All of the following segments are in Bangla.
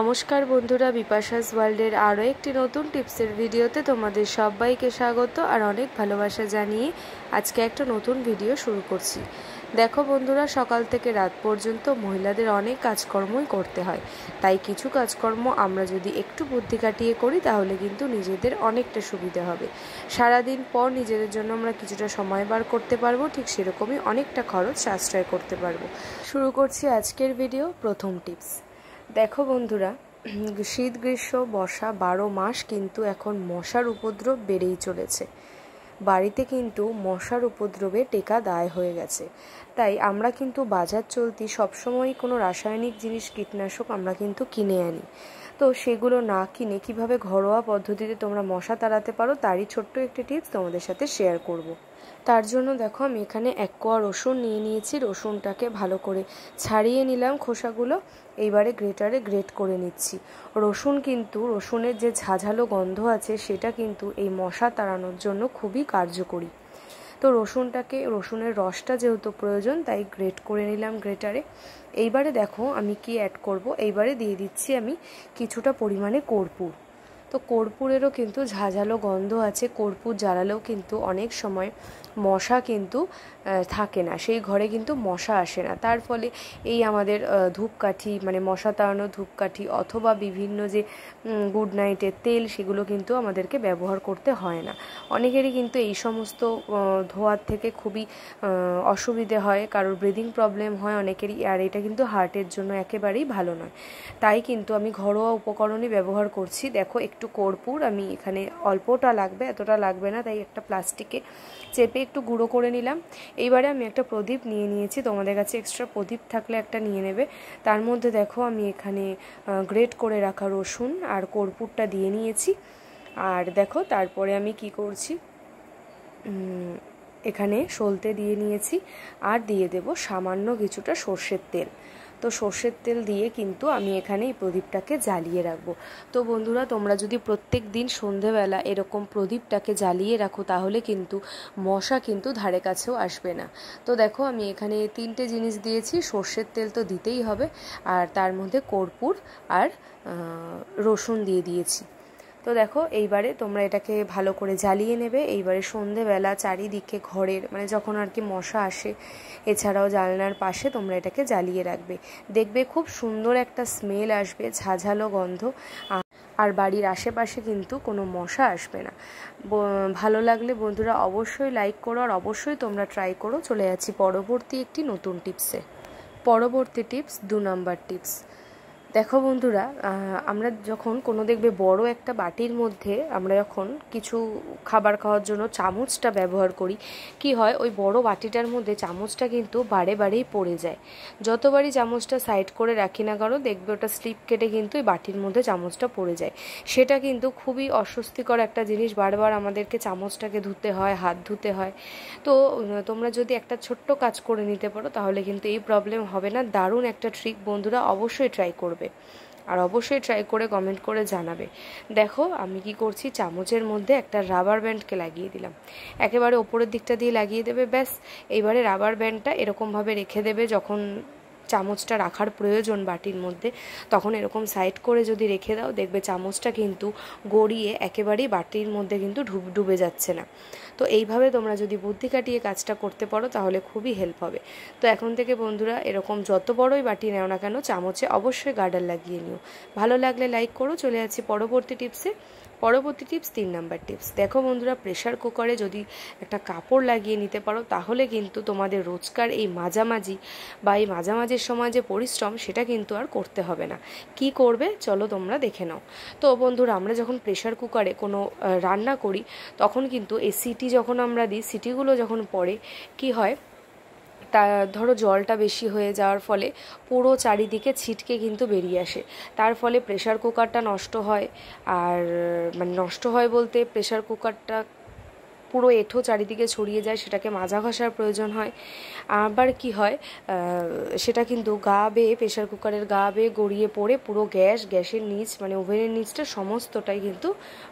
নমস্কার বন্ধুরা, বিপাশাস ওয়ার্ল্ডের আরও একটি নতুন টিপসের ভিডিওতে তোমাদের সবাইকে স্বাগত আর অনেক ভালোবাসা জানিয়ে আজকে একটা নতুন ভিডিও শুরু করছি। দেখো বন্ধুরা, সকাল থেকে রাত পর্যন্ত মহিলাদের অনেক কাজকর্মই করতে হয়, তাই কিছু কাজকর্ম আমরা যদি একটু বুদ্ধি কাটিয়ে করি তাহলে কিন্তু নিজেদের অনেকটা সুবিধা হবে। সারাদিন পর নিজেদের জন্য আমরা কিছুটা সময় বার করতে পারবো, ঠিক সেরকমই অনেকটা খরচ সাশ্রয় করতে পারবো। শুরু করছি আজকের ভিডিও। প্রথম টিপস, দেখো বন্ধুরা, শীত গ্রীষ্ম বর্ষা 12 মাস কিন্তু এখন মশার উপদ্রব বেড়েই চলেছে। বাড়িতে কিন্তু মশার উপদ্রবে টেকা দায় হয়ে গেছে, তাই আমরা কিন্তু বাজার চলতি সবসময়ই কোনো রাসায়নিক জিনিস, কীটনাশক আমরা কিন্তু কিনে আনি। তো সেগুলো না কিনে কিভাবে ঘরোয়া পদ্ধতিতে তোমরা মশা তাড়াতে পারো তারই ছোট্ট একটি টিপস তোমাদের সাথে শেয়ার করব। তার জন্য দেখো, আমি এখানে 1 কোয়া রসুন নিয়ে নিয়েছি। রসুনটাকে ভালো করে ছাড়িয়ে নিলাম খোসাগুলো, এইবারে গ্রেটারে গ্রেট করে নিচ্ছি। রসুনের যে ঝাঝালো গন্ধ আছে সেটা কিন্তু এই মশা তাড়ানোর জন্য খুবই কার্যকরী। তো রসুনের রসটা যেহেতু প্রয়োজন, তাই গ্রেট করে নিলাম গ্রেটারে। এইবারে দেখো আমি কি অ্যাড করব। এইবারে দিয়ে দিচ্ছি আমি কিছুটা পরিমাণে কর্পূর। তো কর্পূরেরও কিন্তু ঝাঁঝালো গন্ধ আছে। কর্পূর জ্বালালেও কিন্তু অনেক সময় মশা কিন্তু থাকে না, সেই ঘরে কিন্তু মশা আসে না। তার ফলে এই আমাদের ধূপকাঠি, মানে মশা তাড়ানো ধূপকাঠি অথবা বিভিন্ন যে গুড নাইটের তেল, সেগুলো কিন্তু আমাদেরকে ব্যবহার করতে হয় না। অনেকেরই কিন্তু এই সমস্ত ধোয়ার থেকে খুবই অসুবিধে হয়, কারোর ব্রিদিং প্রবলেম হয় অনেকেরই, আর এটা কিন্তু হার্টের জন্য একেবারেই ভালো নয়। তাই কিন্তু আমি ঘরোয়া উপকরণই ব্যবহার করছি। দেখো, একটু কর্পূর, আমি এখানে অল্পটা লাগবে, এতটা লাগবে না, তাই একটা প্লাস্টিকে চেপে একটু গুঁড়ো করে নিলাম। এইবারে আমি একটা প্রদীপ নিয়ে নিয়েছি, তোমাদের কাছে এক্সট্রা প্রদীপ থাকলে একটা নিয়ে নেবে। তার মধ্যে দেখো আমি এখানে গ্রেট করে রাখা রসুন আর কর্পূরটা দিয়ে নিয়েছি। আর দেখো তারপরে আমি কি করছি, এখানে সলতে দিয়ে নিয়েছি আর দিয়ে দেব সামান্য কিছুটা সর্ষের তেল। তো সর্ষের তেল দিয়ে কিন্তু আমি এখানে এই প্রদীপটাকে জ্বালিয়ে রাখবো। তো বন্ধুরা, তোমরা যদি প্রত্যেক দিন সন্ধেবেলা এরকম প্রদীপটাকে জ্বালিয়ে রাখো তাহলে কিন্তু মশা কিন্তু ধারে কাছেও আসবে না। তো দেখো আমি এখানে 3টে জিনিস দিয়েছি। সর্ষের তেল তো দিতেই হবে, আর তার মধ্যে কর্পূর আর রসুন দিয়ে দিয়েছি। তো দেখো এইবারে তোমরা এটাকে ভালো করে জ্বালিয়ে নেবে। এইবারে সন্ধেবেলা চারিদিকে ঘরের, মানে যখন আর কি মশা আসে, এছাড়াও জানলার পাশে তোমরা এটাকে জ্বালিয়ে রাখবে। দেখবে খুব সুন্দর একটা স্মেল আসবে, ঝাঝালো গন্ধ, আর বাড়ির আশেপাশে কিন্তু কোনো মশা আসবে না। ভালো লাগলে বন্ধুরা অবশ্যই লাইক করো, আর অবশ্যই তোমরা ট্রাই করো। চলে যাচ্ছি পরবর্তী একটি নতুন টিপসে। পরবর্তী টিপস, 2 নম্বর টিপস। দেখো বন্ধুরা, আমরা যখন দেখবে বড় একটা বাটির মধ্যে আমরা যখন কিছু খাবার খাওয়ার জন্য চামচটা ব্যবহার করি, কি হয়, ওই বড় বাটিটার মধ্যে চামচটা কিন্তু বারেই পড়ে যায়। যতবারই চামচটা সাইড করে রাখি না কেন, দেখবে ওটা স্লিপ কেটে কিন্তু ওই বাটির মধ্যে চামচটা পড়ে যায়। সেটা কিন্তু খুবই অস্বস্তিকর একটা জিনিস, বারবার আমাদেরকে চামচটাকে ধুতে হয়, হাত ধুতে হয়। তো তোমরা যদি একটা ছোট্ট কাজ করে নিতে পারো তাহলে কিন্তু এই প্রবলেম হবে না। দারুণ একটা ট্রিক বন্ধুরা, অবশ্যই ট্রাই করবে, আর অবশ্যই ট্রাই করে কমেন্ট করে জানাবে। দেখো আমি কি করছি, চামচের মধ্যে একটা রাবার ব্যান্ডকে লাগিয়ে দিলাম। একেবারে ওপরের দিকটা দিয়ে লাগিয়ে দেবে, ব্যাস। এইবারে রাবার ব্যান্ডটা এরকমভাবে রেখে দেবে। যখন চামচটা রাখার প্রয়োজন বাটির মধ্যে, তখন এরকম সাইড করে যদি রেখে দাও, দেখবে চামচটা কিন্তু গড়িয়ে একেবারেই বাটির মধ্যে কিন্তু ডুবে যাচ্ছে না। তো এইভাবে তোমরা যদি বুদ্ধি কাটিয়ে কাজটা করতে পারো তাহলে খুবই হেল্প হবে। তো এখন থেকে বন্ধুরা এরকম যত বড়ই বাটি নেও না কেন, চামচে অবশ্যই গার্ডার লাগিয়ে নিও। ভালো লাগলে লাইক করো। চলে যাচ্ছি পরবর্তী টিপসে। পরবর্তী টিপস, 3 নম্বর টিপস। দেখো বন্ধুরা, প্রেশার কুকারে যদি একটা কাপড় লাগিয়ে নিতে পারো তাহলে কিন্তু তোমাদের রোজকার এই মাঝামাঝির সময় যে পরিশ্রম, সেটা কিন্তু আর করতে হবে না। কি করবে চলো তোমরা দেখে নাও। তো বন্ধুরা, আমরা যখন প্রেশার কুকারে কোনো রান্না করি তখন কিন্তু এই সিটি যখন আমরা দিই, সিটিগুলো যখন পড়ে কি হয়, তা ধরো জলটা বেশি হয়ে যাওয়ার ফলে পুরো চারিদিকে ছিটকে কিন্তু বেরিয়ে আসে। তার ফলে প্রেশার কুকারটা নষ্ট হয়। আর মানে নষ্ট হয় বলতে, প্রেশার কুকারটা পুরো এঁঠো চারিদিকে ছড়িয়ে যায় সেটাকে মাজা ঘষার প্রয়োজন হয়। আবার কি হয়, সেটা কিন্তু গা বেয়ে প্রেশার কুকারের গা বেয়ে গড়িয়ে পড়ে পুরো গ্যাসের নিচ মানে ওভেনের নিচটা সমস্তটাই কিন্তু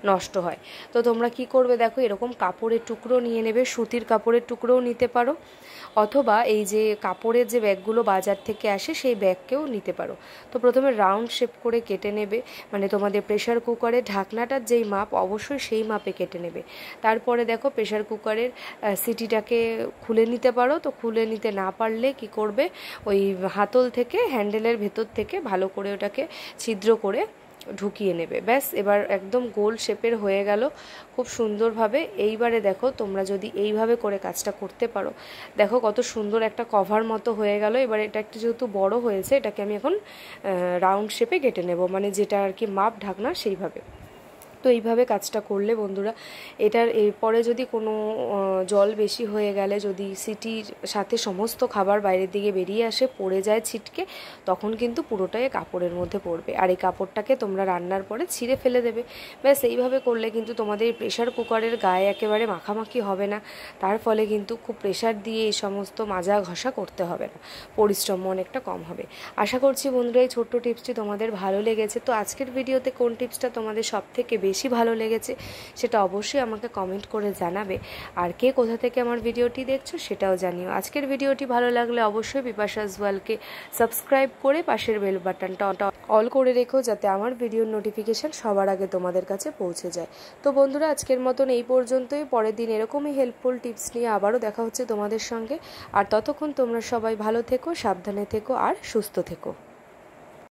নষ্ট হয়। তো তোমরা কি করবে দেখো, এরকম কাপড়ের টুকরো নিয়ে নেবে, সুতির কাপড়ের টুকরোও নিতে পারো, অথবা এই যে কাপড়ের যে ব্যাগগুলো বাজার থেকে আসে সেই ব্যাগকেও নিতে পারো। তো প্রথমে রাউন্ড শেপ করে কেটে নেবে, মানে তোমাদের প্রেশার কুকারের ঢাকনাটার যেই মাপ অবশ্যই সেই মাপে কেটে নেবে। তারপরে দেখো প্রেশার কুকারের সিটিটাকে খুলে নিতে পারো। তো খুলে নিতে না পারলে কি করবে, ওই হাতল থেকে হ্যান্ডেলের ভেতর থেকে ভালো করে ওটাকে ছিদ্র করে ঢুকিয়ে নেবে। ব্যাস, এবার একদম গোল শেপের হয়ে গেল খুব সুন্দরভাবে। এইবারে দেখো তোমরা যদি এইভাবে করে কাজটা করতে পারো, দেখো কত সুন্দর একটা কভার মতো হয়ে গেল। এবার এটা একটু যেহেতু বড় হয়েছে, এটাকে আমি এখন রাউন্ড শেপে কেটে নেব, মানে যেটা আর কি মাপ ঢাকনা সেইভাবে। তো এইভাবে কাজটা করলে বন্ধুরা, এটার এরপরে যদি কোনো জল বেশি হয়ে গেলে, যদি সিটির সাথে সমস্ত খাবার বাইরের দিকে বেরিয়ে আসে, পড়ে যায় ছিটকে, তখন কিন্তু পুরোটাই কাপড়ের মধ্যে পড়বে, আর এই কাপড়টাকে তোমরা রান্নার পরে ছিঁড়ে ফেলে দেবে। ব্যাস, এইভাবে করলে কিন্তু তোমাদের প্রেশার কুকারের গায়ে একেবারে মাখামাখি হবে না। তার ফলে কিন্তু খুব প্রেশার দিয়ে এই সমস্ত মাজা ঘষা করতে হবে না, পরিশ্রম অনেকটা কম হবে। আশা করছি বন্ধুরা এই ছোট্ট টিপসটি তোমাদের ভালো লেগেছে। তো আজকের ভিডিওতে কোন টিপসটা তোমাদের সব থেকে বেশি ভালো লেগেছে সেটা অবশ্যই আমাকে কমেন্ট করে জানাবে, আর কে কোথা থেকে আমার ভিডিওটি দেখছো সেটাও জানিও। আজকের ভিডিওটি ভালো লাগলে অবশ্যই বিপাশাস ওয়ার্ল্ডকে সাবস্ক্রাইব করে পাশের বেল বাটনটা অল করে রেখো, যাতে আমার ভিডিওর নোটিফিকেশান সবার আগে তোমাদের কাছে পৌঁছে যায়। তো বন্ধুরা আজকের মতন এই পর্যন্তই, পরের দিন এরকমই হেল্পফুল টিপস নিয়ে আবারও দেখা হচ্ছে তোমাদের সঙ্গে। আর ততক্ষণ তোমরা সবাই ভালো থেকো, সাবধানে থেকো আর সুস্থ থেকো।